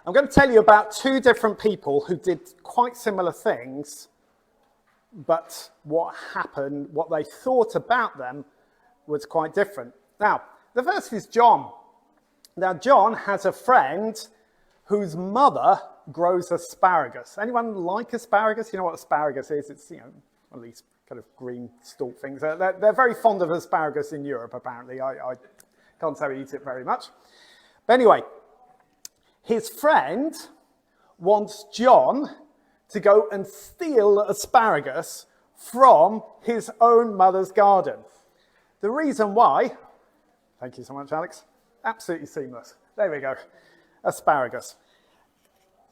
I'm going to tell you about two different people who did quite similar things, but what happened, what they thought about them was quite different. Now, the first is John. Now, John has a friend whose mother grows asparagus. Anyone like asparagus? You know what asparagus is? It's, one of these kind of green stalk things. They're very fond of asparagus in Europe, apparently. I can't say we eat it very much. But anyway, his friend wants John to go and steal asparagus from his own mother's garden. The reason why, thank you so much, Alex, absolutely seamless. There we go, asparagus.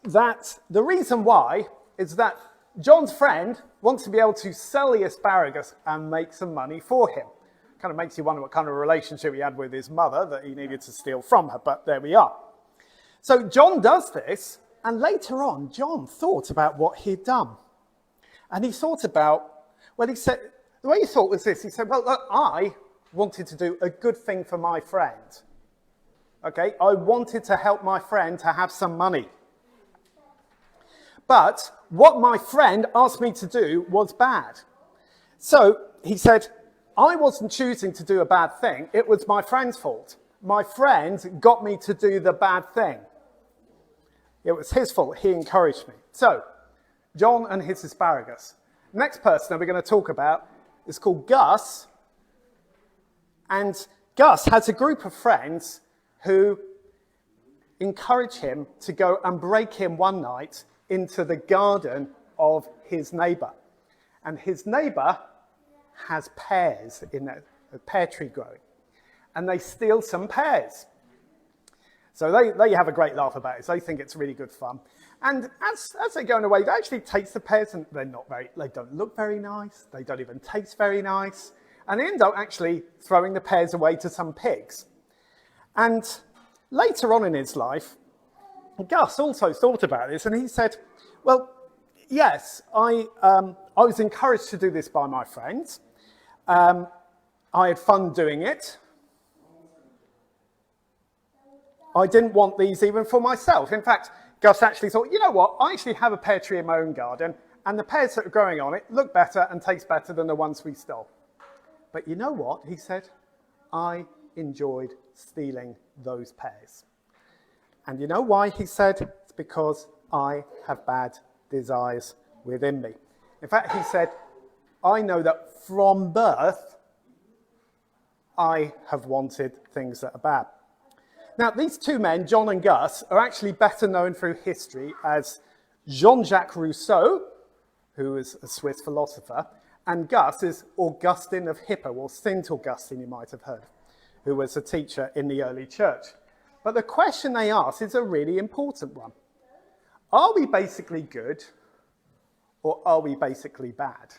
The reason why is that John's friend wants to be able to sell the asparagus and make some money for him. Kind of makes you wonder what kind of relationship he had with his mother that he needed to steal from her, but there we are. So John does this, and later on, John thought about what he'd done. And he thought about, well, he said, the way he thought was this. He said, well, look, I wanted to do a good thing for my friend. Okay, I wanted to help my friend to have some money. But what my friend asked me to do was bad. So he said, I wasn't choosing to do a bad thing. It was my friend's fault. My friend got me to do the bad thing. It was his fault. He encouraged me. So, John and his asparagus. Next person that we're going to talk about is called Gus. And Gus has a group of friends who encourage him to go and break in one night into the garden of his neighbour. And his neighbour has pears in a pear tree growing. And they steal some pears. So they have a great laugh about it. So they think it's really good fun. And as they're going away, they actually taste the pears, and they don't look very nice. They don't even taste very nice. And they end up actually throwing the pears away to some pigs. And later on in his life, Gus also thought about this, and he said, well, yes, I was encouraged to do this by my friends. I had fun doing it. I didn't want these even for myself. In fact, Gus actually thought, you know what, I actually have a pear tree in my own garden, and the pears that are growing on it look better and taste better than the ones we stole. But you know what, he said, I enjoyed stealing those pears. And you know why, he said? It's because I have bad desires within me. In fact, he said, I know that from birth, I have wanted things that are bad. Now, these two men, John and Gus, are actually better known through history as Jean-Jacques Rousseau, who was a Swiss philosopher, and Gus is Augustine of Hippo, or St. Augustine, you might have heard, who was a teacher in the early church. But the question they ask is a really important one. Are we basically good, or are we basically bad?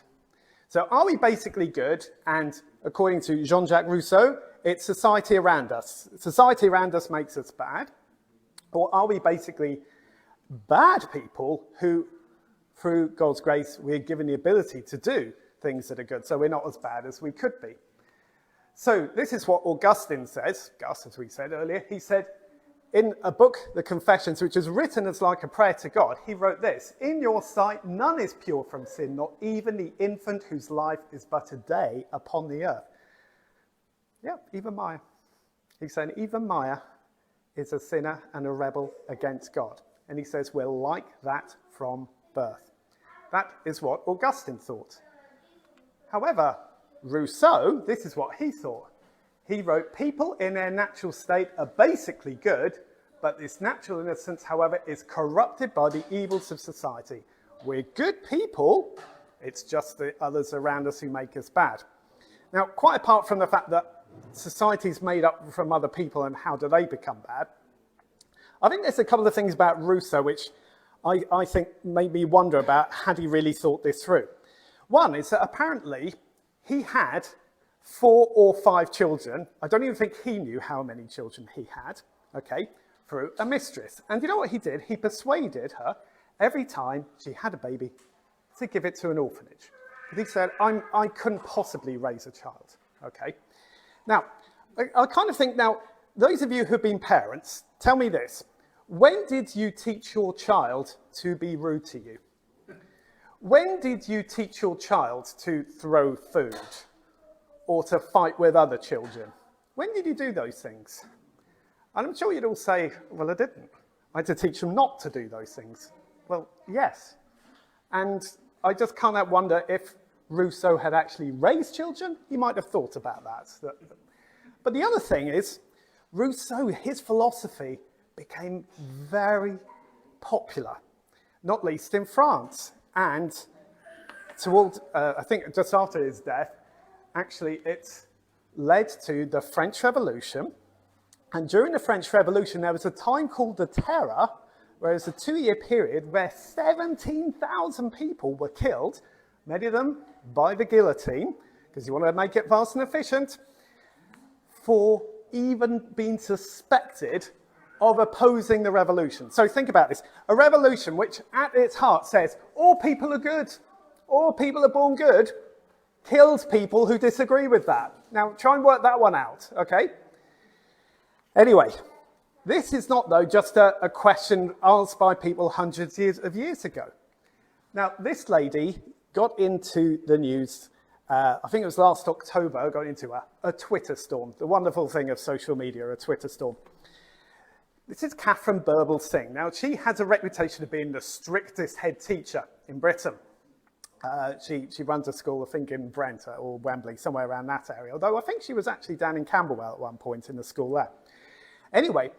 So are we basically good, and according to Jean-Jacques Rousseau, it's society around us. Society around us makes us bad. Or are we basically bad people who, through God's grace, we're given the ability to do things that are good, so we're not as bad as we could be? So this is what Augustine says, Gus, as we said earlier. He said, in a book, The Confessions, which is written as like a prayer to God, he wrote this, in your sight none is pure from sin, not even the infant whose life is but a day upon the earth. Yeah, even Maya. He's saying even Maya is a sinner and a rebel against God. And he says we're like that from birth. That is what Augustine thought. However, Rousseau, this is what he thought. He wrote, people in their natural state are basically good, but this natural innocence, however, is corrupted by the evils of society. We're good people, it's just the others around us who make us bad. Now, quite apart from the fact that society is made up from other people and how do they become bad, I think there's a couple of things about Rousseau which I think made me wonder about had he really thought this through. One is that apparently he had 4 or 5 children. I don't even think he knew how many children he had, okay, through a mistress. And you know what he did? He persuaded her every time she had a baby to give it to an orphanage. He said, I couldn't possibly raise a child, okay? Now, I kind of think now, those of you who've been parents, tell me this. When did you teach your child to be rude to you? When did you teach your child to throw food or to fight with other children? When did you do those things? And I'm sure you'd all say, well, I didn't. I had to teach them not to do those things. Well, yes. And I just kind of wonder if Rousseau had actually raised children, he might have thought about that. But the other thing is, Rousseau, his philosophy became very popular, not least in France. And toward, I think just after his death, actually it led to the French Revolution. And during the French Revolution, there was a time called the Terror, where it was a 2-year period where 17,000 people were killed, many of them by the guillotine, because you want to make it fast and efficient, for even being suspected of opposing the revolution. So think about this. A revolution which at its heart says, all people are good, all people are born good, kills people who disagree with that. Now try and work that one out, okay? Anyway, this is not, though, just a question asked by people hundreds of years ago. Now, this lady got into the news, I think it was last October, got into a Twitter storm, the wonderful thing of social media, a Twitter storm. This is Catherine Birbalsingh. Now, she has a reputation of being the strictest head teacher in Britain. She runs a school, I think, in Brent or Wembley, somewhere around that area, although I think she was actually down in Camberwell at one point in the school there. Anyway,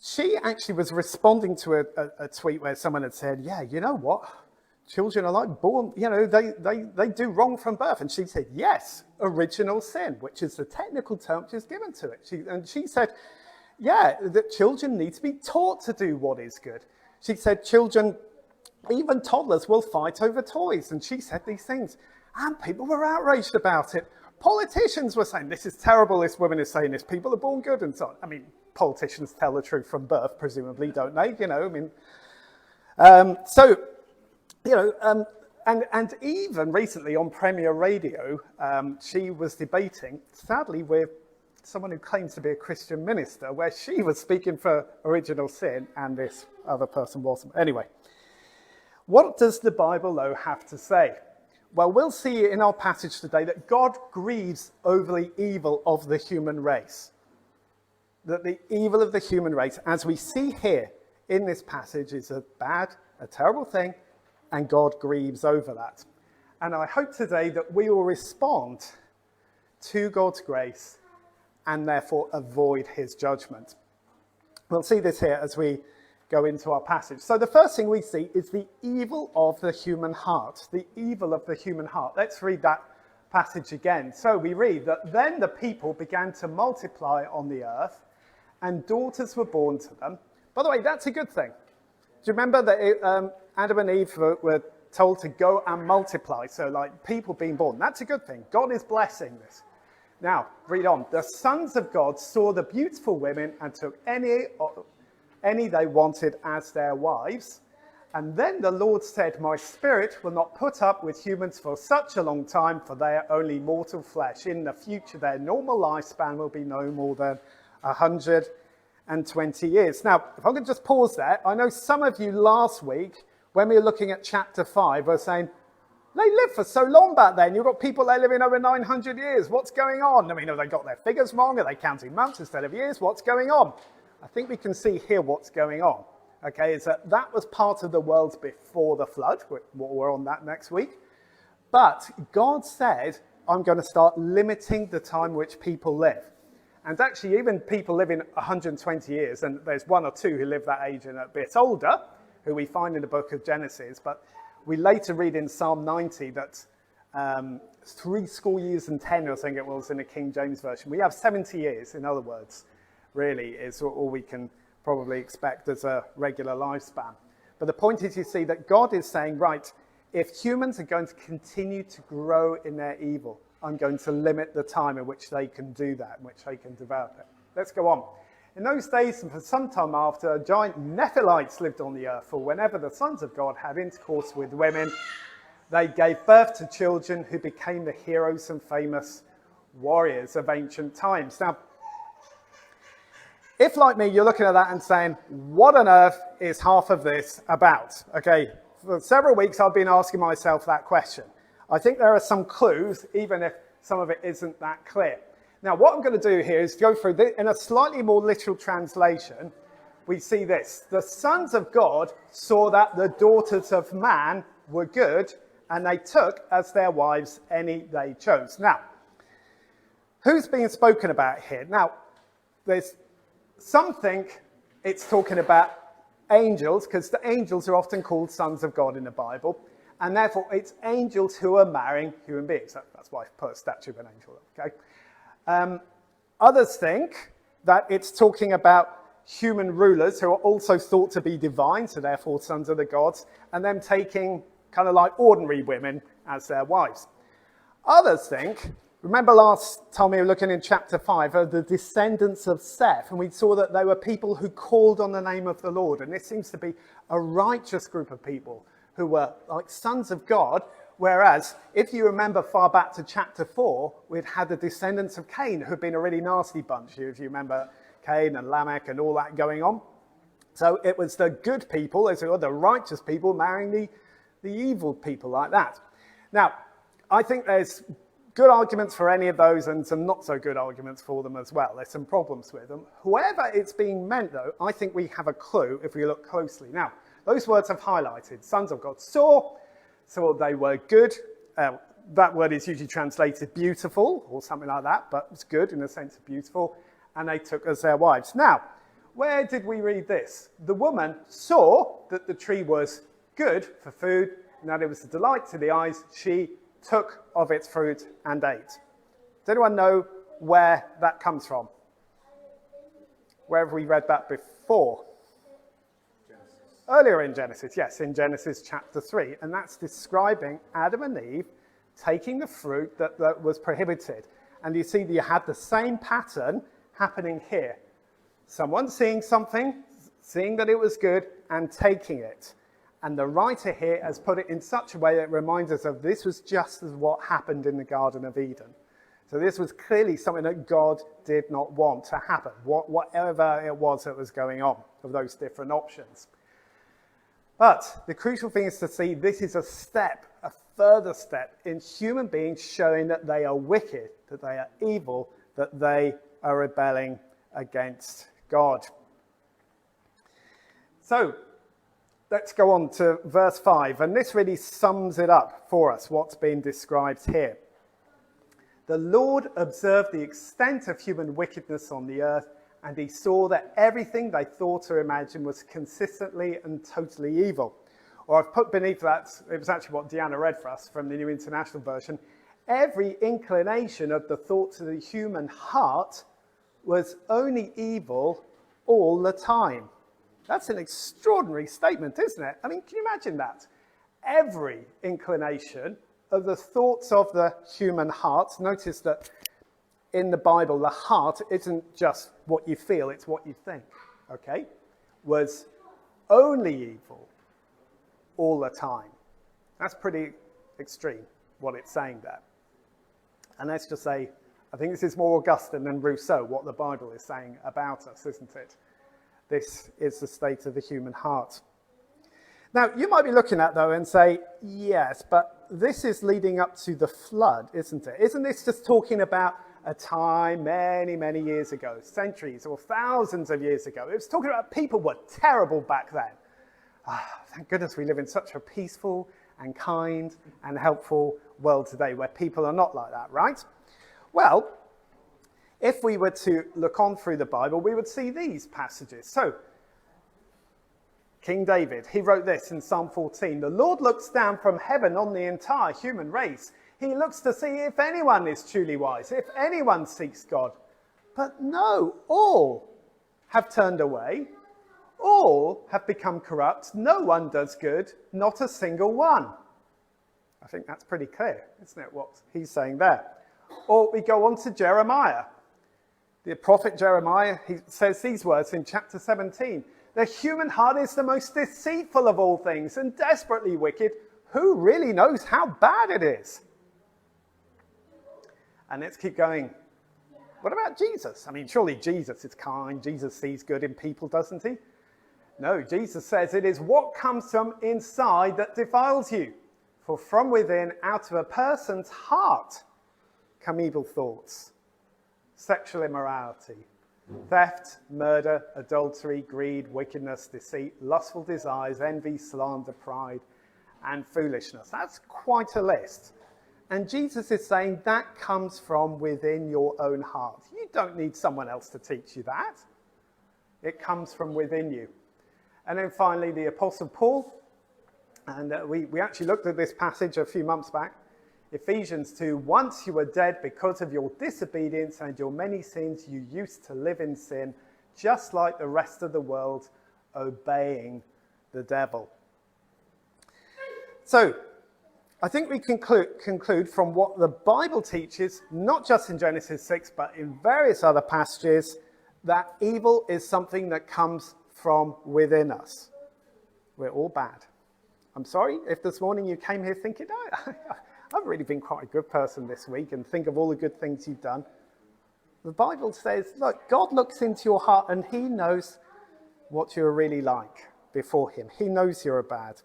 she actually was responding to a tweet where someone had said, yeah, you know what? Children are like born, you know, they do wrong from birth. And she said, yes, original sin, which is the technical term which is given to it. And she said, yeah, that children need to be taught to do what is good. She said children, even toddlers, will fight over toys. And she said these things. And people were outraged about it. Politicians were saying, this is terrible, this woman is saying this, people are born good and so on. I mean, politicians tell the truth from birth, presumably, don't they? You know, I mean, and even recently on Premier Radio, she was debating, sadly, with someone who claims to be a Christian minister, where she was speaking for original sin and this other person wasn't. Anyway, what does the Bible, though, have to say? Well, we'll see in our passage today that God grieves over the evil of the human race. That the evil of the human race, as we see here in this passage, is a terrible thing, and God grieves over that. And I hope today that we will respond to God's grace and therefore avoid his judgment. We'll see this here as we go into our passage. So the first thing we see is the evil of the human heart. The evil of the human heart. Let's read that passage again. So we read that then the people began to multiply on the earth, and daughters were born to them. By the way, that's a good thing. Do you remember that Adam and Eve were told to go and multiply? So like people being born. That's a good thing. God is blessing this. Now, read on. The sons of God saw the beautiful women and took any they wanted as their wives. And then the Lord said, my spirit will not put up with humans for such a long time, for they are only mortal flesh. In the future, their normal lifespan will be no more than 120 years. Now, if I could just pause there, I know some of you last week, when we were looking at chapter 5, were saying, they lived for so long back then. You've got people there living over 900 years. What's going on? I mean, have they got their figures wrong? Are they counting months instead of years? What's going on? I think we can see here what's going on. Okay, is that was part of the world before the flood. We're on that next week. But God said, I'm going to start limiting the time which people live. And actually, even people living 120 years, and there's one or two who live that age and a bit older, who we find in the book of Genesis, but we later read in Psalm 90 that 3 school years and 10, I think it was, in the King James Version. We have 70 years, in other words, really, is all we can probably expect as a regular lifespan. But the point is, you see, that God is saying, right, if humans are going to continue to grow in their evil, I'm going to limit the time in which they can do that, in which they can develop it. Let's go on. In those days, and for some time after, giant Nephilites lived on the earth, for whenever the sons of God had intercourse with women, they gave birth to children who became the heroes and famous warriors of ancient times. Now, If, like me, you're looking at that and saying, what on earth is half of this about? Okay, for several weeks I've been asking myself that question. I think there are some clues, even if some of it isn't that clear. Now, what I'm going to do here is go through this in a slightly more literal translation. We see this: the sons of God saw that the daughters of man were good, and they took as their wives any they chose. Now, who's being spoken about here? Now, there's some think it's talking about angels, because the angels are often called sons of God in the Bible, and therefore it's angels who are marrying human beings. That's why I put a statue of an angel, okay? Others think that it's talking about human rulers who are also thought to be divine, so therefore sons of the gods, and them taking kind of like ordinary women as their wives. Others think, remember last time we were looking in chapter 5 of the descendants of Seth, and we saw that they were people who called on the name of the Lord, and this seems to be a righteous group of people who were like sons of God, whereas if you remember far back to chapter 4, we'd had the descendants of Cain, who'd been a really nasty bunch, if you remember Cain and Lamech and all that going on. So it was the good people, as it were, the righteous people marrying the evil people like that. Now, I think there's good arguments for any of those and some not so good arguments for them as well. There's some problems with them. Whoever it's being meant, though, I think we have a clue if we look closely. Now, those words have highlighted. Sons of God saw they were good. That word is usually translated beautiful or something like that, but it's good in the sense of beautiful. And they took as their wives. Now, where did we read this? The woman saw that the tree was good for food, and that it was a delight to the eyes. She took of its fruit and ate. Does anyone know where that comes from? Where have we read that before? Genesis. Earlier in Genesis, yes, in Genesis chapter 3. And that's describing Adam and Eve taking the fruit that was prohibited. And you see that you had the same pattern happening here. Someone seeing something, seeing that it was good, and taking it. And the writer here has put it in such a way that it reminds us of this was just as what happened in the Garden of Eden. So this was clearly something that God did not want to happen, whatever it was that was going on, of those different options. But the crucial thing is to see this is a step, a further step in human beings showing that they are wicked, that they are evil, that they are rebelling against God. So, let's go on to verse 5, and this really sums it up for us, what's being described here. The Lord observed the extent of human wickedness on the earth, and he saw that everything they thought or imagined was consistently and totally evil. Or I've put beneath that, it was actually what Deanna read for us from the New International Version, every inclination of the thoughts of the human heart was only evil all the time. That's an extraordinary statement, isn't it? I mean, can you imagine that? Every inclination of the thoughts of the human heart. Notice that in the Bible, the heart isn't just what you feel, it's what you think, okay? Was only evil all the time. That's pretty extreme, what it's saying there. And let's just say, I think this is more Augustine than Rousseau, what the Bible is saying about us, isn't it? This is the state of the human heart. Now, you might be looking at, though, and say, yes, but this is leading up to the flood, isn't it? Isn't this just talking about a time many, many years ago, centuries or thousands of years ago? It was talking about people were terrible back then. Thank goodness we live in such a peaceful and kind and helpful world today where people are not like that, right? Well, if we were to look on through the Bible, we would see these passages. So, King David, he wrote this in Psalm 14. The Lord looks down from heaven on the entire human race. He looks to see if anyone is truly wise, if anyone seeks God. But no, all have turned away. All have become corrupt. No one does good, not a single one. I think that's pretty clear, isn't it, what he's saying there? Or we go on to Jeremiah. The prophet Jeremiah, he says these words in chapter 17. The human heart is the most deceitful of all things and desperately wicked. Who really knows how bad it is? And let's keep going. What about Jesus? I mean, surely Jesus is kind. Jesus sees good in people, doesn't he? No, Jesus says it is what comes from inside that defiles you. For from within, out of a person's heart, come evil thoughts, sexual immorality, theft, murder, adultery, greed, wickedness, deceit, lustful desires, envy, slander, pride, and foolishness. That's quite a list. And Jesus is saying that comes from within your own heart. You don't need someone else to teach you that. It comes from within you. And then finally, the Apostle Paul, and we actually looked at this passage a few months back, Ephesians 2, once you were dead because of your disobedience and your many sins, you used to live in sin, just like the rest of the world, obeying the devil. So, I think we conclude from what the Bible teaches, not just in Genesis 6, but in various other passages, that evil is something that comes from within us. We're all bad. I'm sorry if this morning you came here thinking, no, I've really been quite a good person this week, and think of all the good things you've done. The Bible says, look, God looks into your heart and he knows what you're really like before him. He knows you're bad.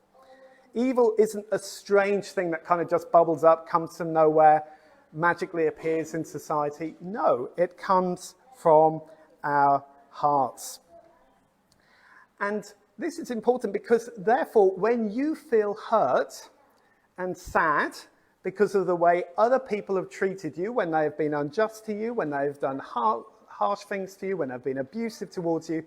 Evil isn't a strange thing that kind of just bubbles up, comes from nowhere, magically appears in society. No, it comes from our hearts. And this is important because, therefore, when you feel hurt and sad because of the way other people have treated you, when they have been unjust to you, when they've done harsh things to you, when they've been abusive towards you,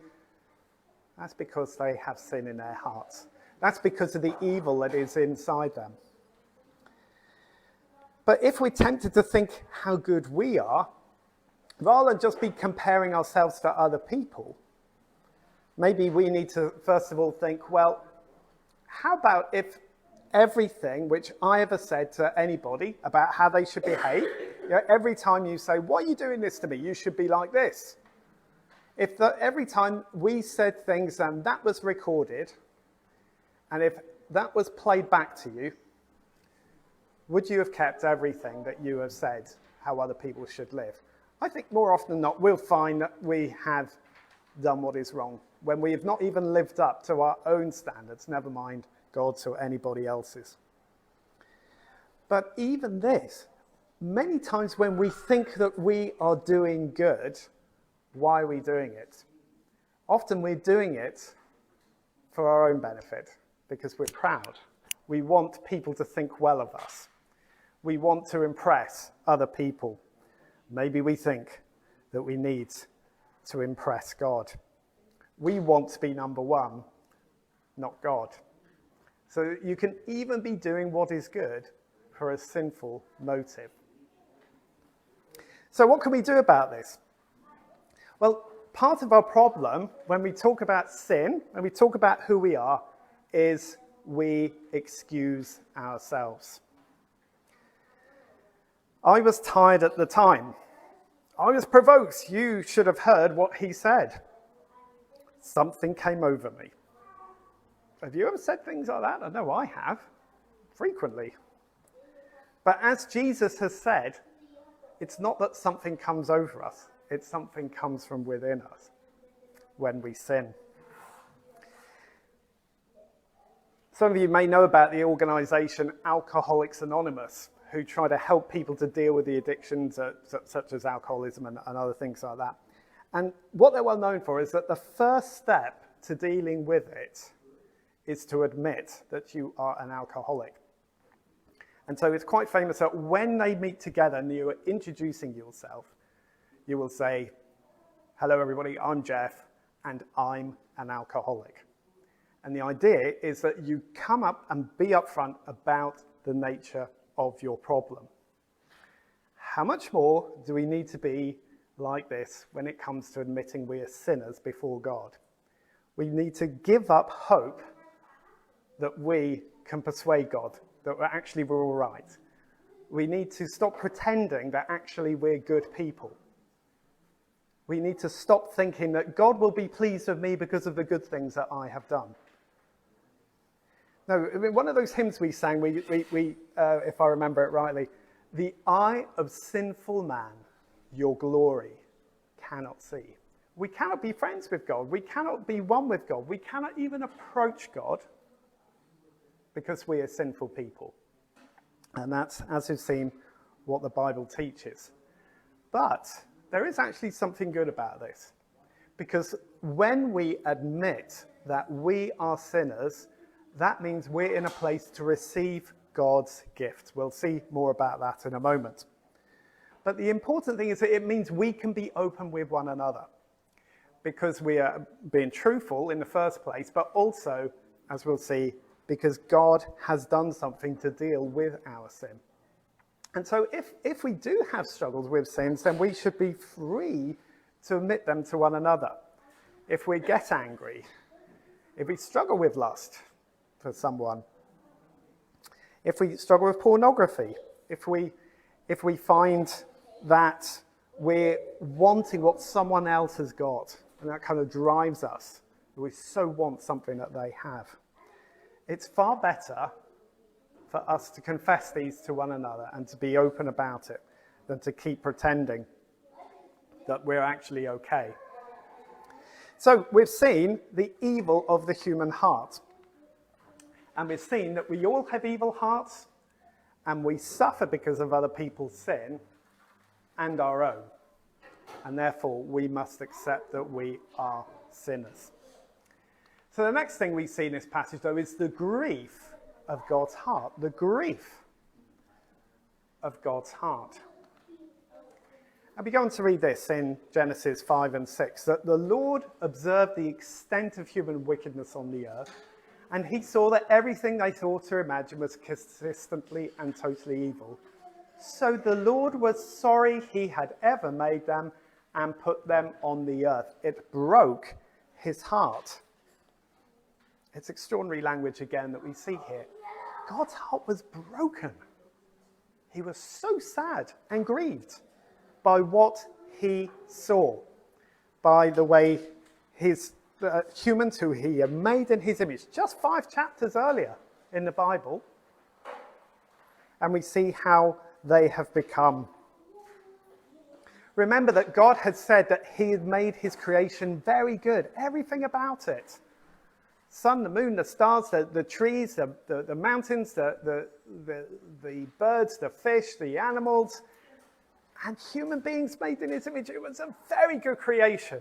that's because they have sin in their hearts. That's because of the evil that is inside them. But if we're tempted to think how good we are, rather than just be comparing ourselves to other people, maybe we need to first of all think, well, how about if everything which I ever said to anybody about how they should behave, every time you say, why are you doing this to me? You should be like this. If every time we said things and that was recorded, and if that was played back to you, would you have kept everything that you have said, how other people should live? I think more often than not, we'll find that we have done what is wrong, when we have not even lived up to our own standards, never mind God's or anybody else's. But even this, many times when we think that we are doing good, why are we doing it? Often we're doing it for our own benefit, because we're proud. We want people to think well of us. We want to impress other people. Maybe we think that we need to impress God. We want to be number one, not God. So you can even be doing what is good for a sinful motive. So what can we do about this? Well, part of our problem when we talk about sin, when we talk about who we are, is we excuse ourselves. I was tired at the time. I was provoked. You should have heard what he said. Something came over me. Have you ever said things like that? I know I have, frequently. But as Jesus has said, it's not that something comes over us. It's something comes from within us when we sin. Some of you may know about the organisation Alcoholics Anonymous, who try to help people to deal with the addictions such as alcoholism and other things like that. And what they're well known for is that the first step to dealing with it is to admit that you are an alcoholic. And so it's quite famous that when they meet together and you are introducing yourself, you will say, hello everybody, I'm Jeff, and I'm an alcoholic. And the idea is that you come up and be upfront about the nature of your problem. How much more do we need to be like this when it comes to admitting we are sinners before God? We need to give up hope that we can persuade God, that we're all right. We need to stop pretending that actually we're good people. We need to stop thinking that God will be pleased with me because of the good things that I have done. No, I mean, one of those hymns we sang, if I remember it rightly, the eye of sinful man your glory cannot see. We cannot be friends with God. We cannot be one with God. We cannot even approach God because we are sinful people. And that's, as we've seen, what the Bible teaches. But there is actually something good about this. Because when we admit that we are sinners, that means we're in a place to receive God's gift. We'll see more about that in a moment. But the important thing is that it means we can be open with one another because we are being truthful in the first place, but also, as we'll see, because God has done something to deal with our sin. And so if we do have struggles with sins, then we should be free to admit them to one another. If we get angry, if we struggle with lust for someone, if we struggle with pornography, if we find that we're wanting what someone else has got, and that kind of drives us, we so want something that they have, it's far better for us to confess these to one another and to be open about it than to keep pretending that we're actually okay. So we've seen the evil of the human heart. And we've seen that we all have evil hearts and we suffer because of other people's sin and our own. And therefore, we must accept that we are sinners. So the next thing we see in this passage, though, is the grief of God's heart. The grief of God's heart. I'll be going to read this in Genesis 5 and 6, that the Lord observed the extent of human wickedness on the earth, and he saw that everything they thought or imagined was consistently and totally evil. So the Lord was sorry he had ever made them and put them on the earth. It broke his heart. It's extraordinary language again that we see here. God's heart was broken. He was so sad and grieved by what he saw, by the way his humans who he had made in his image, just 5 chapters earlier in the Bible, and we see how they have become. Remember that God had said that he had made his creation very good, everything about it. Sun, the moon, the stars, the trees, the mountains, the birds, the fish, the animals, and human beings made in his image. It was a very good creation.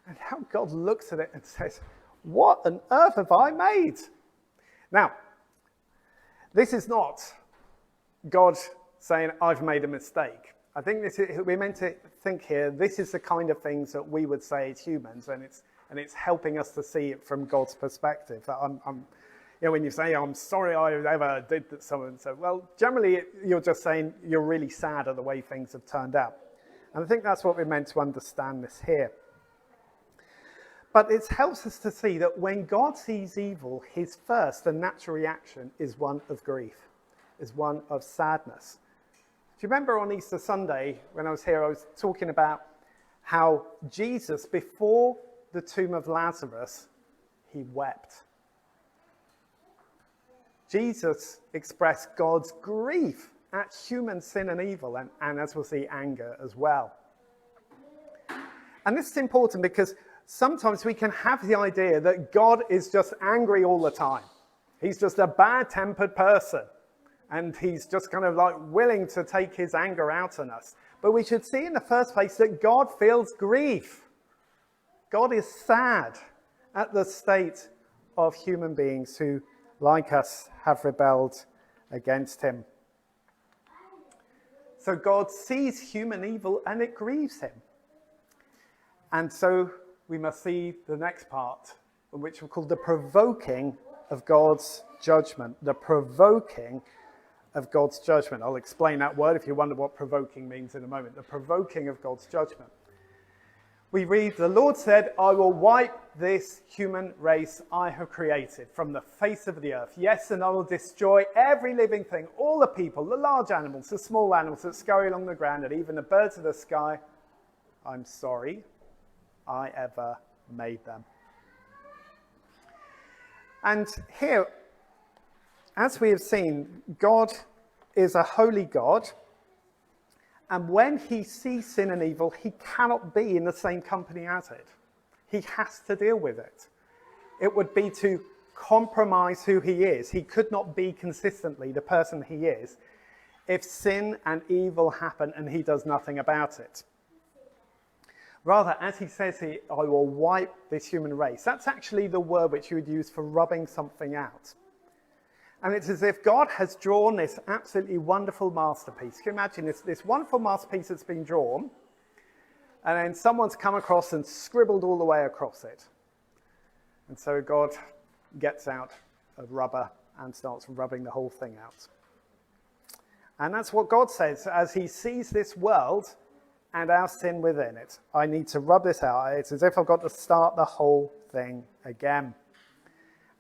And how God looks at it and says, what on earth have I made? Now, this is not God saying, I've made a mistake. I think we're meant to think here, this is the kind of things that we would say as humans, and it's helping us to see it from God's perspective. That when you say, I'm sorry I ever did that so and so, well, generally you're just saying you're really sad at the way things have turned out. And I think that's what we're meant to understand this here. But it helps us to see that when God sees evil, his first and natural reaction is one of grief, is one of sadness. Do you remember on Easter Sunday, when I was here, I was talking about how Jesus, before the tomb of Lazarus, he wept. Jesus expressed God's grief at human sin and evil, and as we'll see, anger as well. And this is important because sometimes we can have the idea that God is just angry all the time. He's just a bad-tempered person. And he's just kind of like willing to take his anger out on us. But we should see in the first place that God feels grief. God is sad at the state of human beings who, like us, have rebelled against him. So God sees human evil and it grieves him. And so we must see the next part, which we call the provoking of God's judgment. The provoking of God's judgment. I'll explain that word if you wonder what provoking means in a moment. The provoking of God's judgment. We read, the Lord said, I will wipe this human race I have created from the face of the earth. Yes, and I will destroy every living thing, all the people, the large animals, the small animals that scurry along the ground, and even the birds of the sky. I'm sorry I ever made them. And here, as we have seen, God is a holy God, And when he sees sin and evil, he cannot be in the same company as it. He has to deal with it. It would be to compromise who he is. He could not be consistently the person he is if sin and evil happen and he does nothing about it. Rather, as he says here, I will wipe this human race. That's actually the word which you would use for rubbing something out. And it's as if God has drawn this absolutely wonderful masterpiece. Can you imagine this wonderful masterpiece that's been drawn, and then someone's come across and scribbled all the way across it. And so God gets out a rubber and starts rubbing the whole thing out. And that's what God says as he sees this world and our sin within it. I need to rub this out. It's as if I've got to start the whole thing again.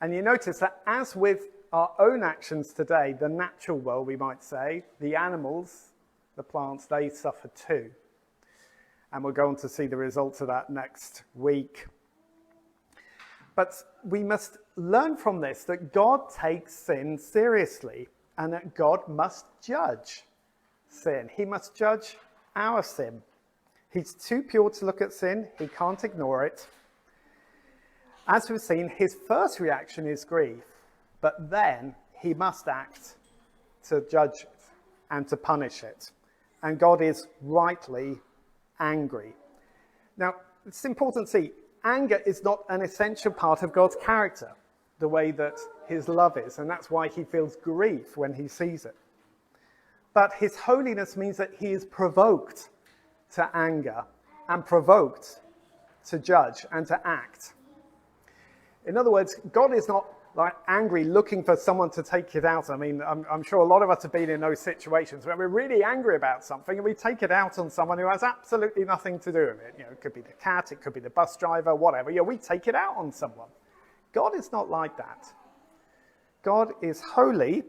And you notice that as with our own actions today, the natural world, we might say, the animals, the plants, they suffer too. And we'll go on to see the results of that next week. But we must learn from this that God takes sin seriously and that God must judge sin. He must judge our sin. He's too pure to look at sin. He can't ignore it. As we've seen, his first reaction is grief. But then he must act to judge it and to punish it. And God is rightly angry. Now, it's important to see, anger is not an essential part of God's character, the way that his love is. And that's why he feels grief when he sees it. But his holiness means that he is provoked to anger and provoked to judge and to act. In other words, God is not like angry, looking for someone to take it out. I mean, I'm sure a lot of us have been in those situations where we're really angry about something and we take it out on someone who has absolutely nothing to do with it. You know, it could be the cat, it could be the bus driver, whatever. You know, we take it out on someone. God is not like that. God is holy,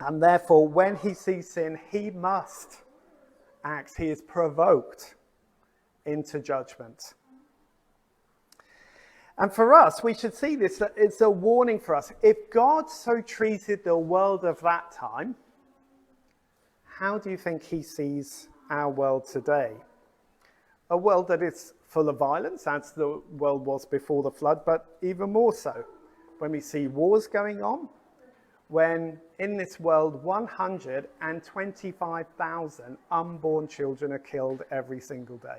and therefore when he sees sin, he must act. He is provoked into judgment. And for us, we should see this, that it's a warning for us. If God so treated the world of that time, how do you think he sees our world today? A world that is full of violence, as the world was before the flood, but even more so when we see wars going on, when in this world 125,000 unborn children are killed every single day.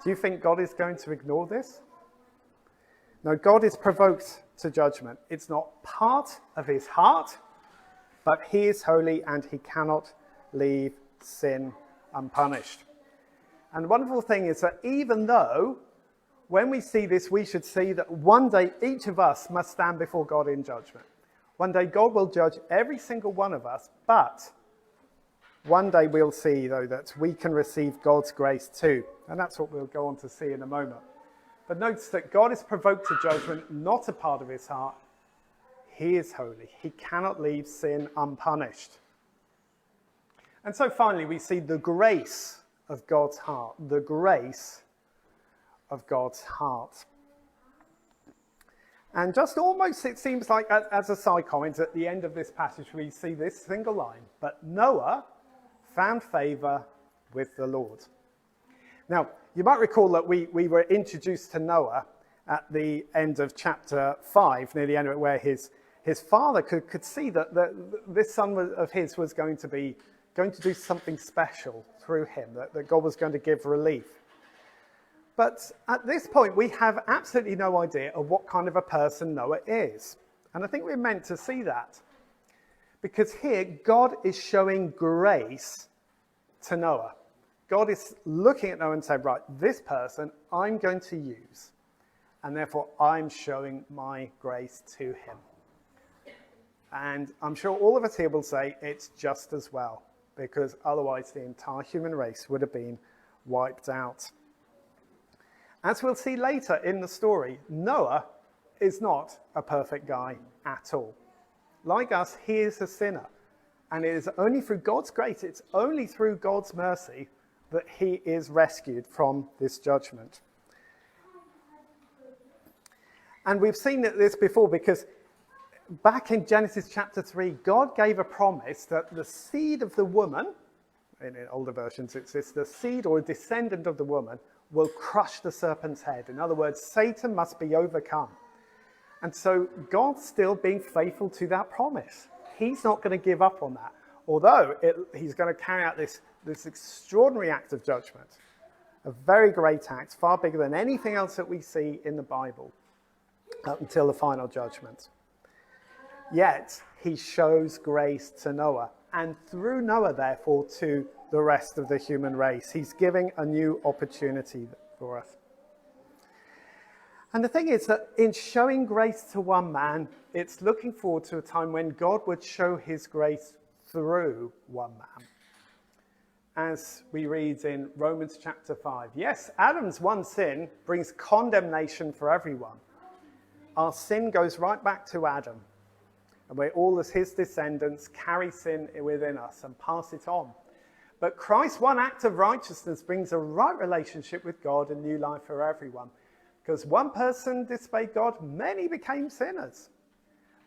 Do you think God is going to ignore this? No, God is provoked to judgment. It's not part of his heart, but he is holy and he cannot leave sin unpunished. And the wonderful thing is that even though when we see this, we should see that one day each of us must stand before God in judgment. One day God will judge every single one of us, but one day we'll see, though, that we can receive God's grace too. And that's what we'll go on to see in a moment. But notice that God is provoked to judgment, not a part of his heart. He is holy. He cannot leave sin unpunished. And so finally, we see the grace of God's heart. The grace of God's heart. And just almost, it seems like, as a side comment, at the end of this passage, we see this single line. But Noah found favor with the Lord. Now, you might recall that we were introduced to Noah at the end of chapter 5, near the end of it, where his father could see that this son of his was going to do something special through him, that God was going to give relief. But at this point, we have absolutely no idea of what kind of a person Noah is. And I think we're meant to see that. Because here, God is showing grace to Noah. God is looking at Noah and saying, right, this person I'm going to use, and therefore I'm showing my grace to him. And I'm sure all of us here will say it's just as well, because otherwise the entire human race would have been wiped out. As we'll see later in the story, Noah is not a perfect guy at all. Like us, he is a sinner. And it is only through God's grace, it's only through God's mercy that he is rescued from this judgment. And we've seen this before, because Back in Genesis chapter 3, God gave a promise that the seed of the woman, in older versions it says the seed or a descendant of the woman, will crush the serpent's head. In other words, Satan must be overcome. And so God's still being faithful to that promise. He's not going to give up on that. Although he's going to carry out this extraordinary act of judgment, a very great act, far bigger than anything else that we see in the Bible up until the final judgment. Yet he shows grace to Noah, and through Noah, therefore, to the rest of the human race. He's giving a new opportunity for us. And the thing is that in showing grace to one man, it's looking forward to a time when God would show his grace through one man. As we read in Romans chapter 5, yes, Adam's one sin brings condemnation for everyone. Our sin goes right back to Adam. And we all, as his descendants, carry sin within us and pass it on. But Christ's one act of righteousness brings a right relationship with God and new life for everyone. Because one person disobeyed God, many became sinners.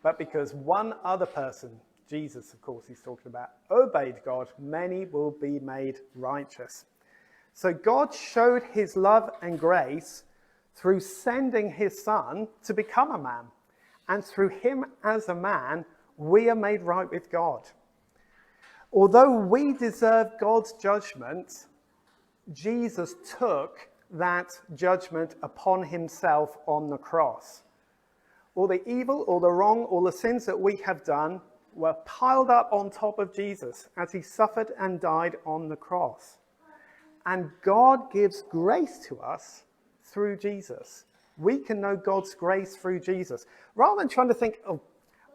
But because one other person, Jesus, of course, he's talking about, obeyed God, many will be made righteous. So God showed his love and grace through sending his son to become a man. And through him as a man, we are made right with God. Although we deserve God's judgment, Jesus took that judgment upon himself on the cross. All the evil, all the wrong, all the sins that we have done were piled up on top of Jesus as he suffered and died on the cross. And God gives grace to us through Jesus. We can know God's grace through Jesus. Rather than trying to think, oh,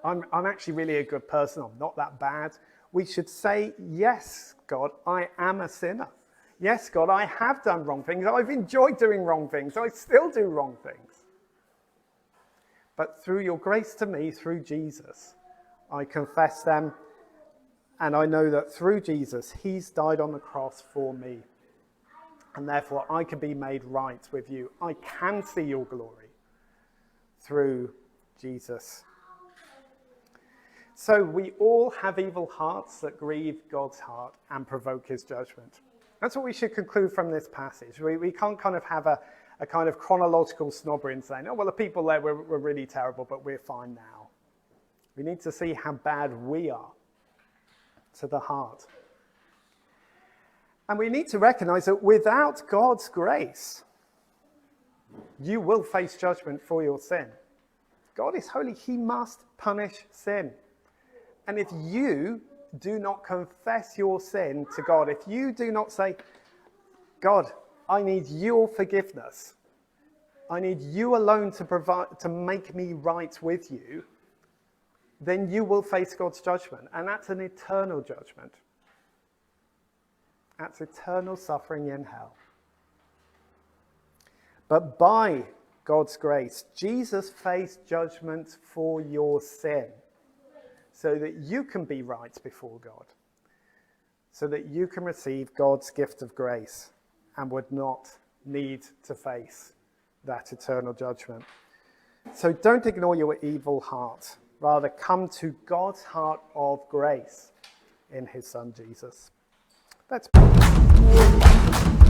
I'm actually really a good person, I'm not that bad, we should say, yes, God, I am a sinner. Yes, God, I have done wrong things. I've enjoyed doing wrong things. I still do wrong things. But through your grace to me, through Jesus, I confess them. And I know that through Jesus, he's died on the cross for me. And therefore, I can be made right with you. I can see your glory through Jesus. So we all have evil hearts that grieve God's heart and provoke his judgment. That's what we should conclude from this passage. We can't kind of have a kind of chronological snobbery and saying, oh, well, the people there were really terrible, but we're fine now. We need to see how bad we are to the heart. And we need to recognize that without God's grace, you will face judgment for your sin. God is holy. He must punish sin. And if you do not confess your sin to God, if you do not say, God, I need your forgiveness, I need you alone to make me right with you, then you will face God's judgment. And that's an eternal judgment. That's eternal suffering in hell. But by God's grace, Jesus faced judgment for your sin so that you can be right before God, so that you can receive God's gift of grace and would not need to face that eternal judgment. So don't ignore your evil heart. Rather, come to God's heart of grace in his Son, Jesus. Let's pray.